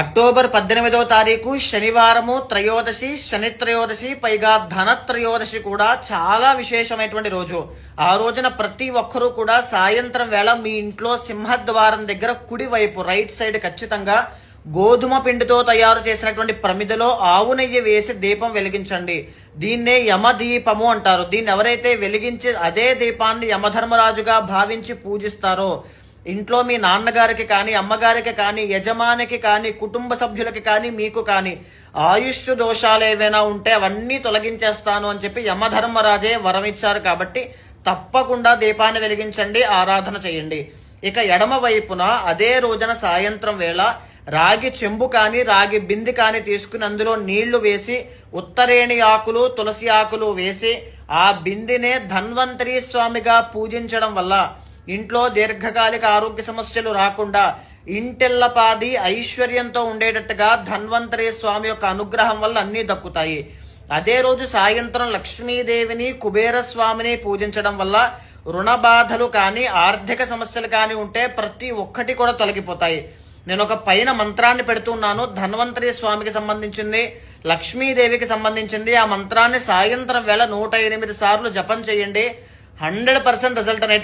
October 18వ తారీఖు శనివారము త్రయోదశి, శని త్రయోదశి, పైగా ధన త్రయోదశి కూడా చాలా విశేషమైనటువంటి రోజు. ఆ రోజున ప్రతి ఒక్కరూ కూడా సాయంత్రం వేళ మీ ఇంట్లో సింహద్వారం దగ్గర కుడి వైపు రైట్ సైడ్ ఖచ్చితంగా గోధుమ పిండితో తయారు చేసినటువంటి ప్రమిదలో ఆవు నెయ్యి వేసి దీపం వెలిగించండి. దీన్నే యమదీపము అంటారు. దీన్ని ఎవరైతే వెలిగించి అదే దీపాన్ని యమధర్మరాజుగా భావించి పూజిస్తారో ఇంట్లో మీ నాన్నగారికి కానీ, అమ్మగారికి కానీ, యజమానికి కానీ, కుటుంబ సభ్యులకి కానీ, మీకు కానీ ఆయుష్ దోషాలు ఏవైనా ఉంటే అవన్నీ తొలగించేస్తాను అని చెప్పి యమధర్మరాజే వరం ఇచ్చారు. కాబట్టి తప్పకుండా దీపాన్ని వెలిగించండి, ఆరాధన చేయండి. ఇక ఎడమ వైపున అదే రోజున సాయంత్రం వేళ రాగి చెంబు కానీ, రాగి బింది కానీ తీసుకుని అందులో నీళ్లు వేసి ఉత్తరేణి ఆకులు, తులసి ఆకులు వేసి ఆ బిందినే ధన్వంతరి స్వామిగా పూజించడం వల్ల ఇంట్లో దీర్ఘకాలిక ఆరోగ్య సమస్యలు రాకుండా ఇంటిల్లపాది ఐశ్వర్యంతో ఉండేటట్టుగా ధన్వంతరి స్వామి యొక్క అనుగ్రహం వల్ల అన్నీ దక్కుతాయి. అదే రోజు సాయంత్రం లక్ష్మీదేవిని, కుబేర స్వామిని పూజించడం వల్ల రుణ బాధలు కానీ, ఆర్థిక సమస్యలు కానీ ఉంటే ప్రతి ఒక్కటి కూడా తొలగిపోతాయి. నేను ఒక పైన మంత్రాన్ని పెడుతున్నాను, ధన్వంతరి స్వామికి సంబంధించింది, లక్ష్మీదేవికి సంబంధించింది. ఆ మంత్రాన్ని సాయంత్రం వేళ 108 సార్లు జపం చేయండి. 100% రిజల్ట్ అనేటువంటి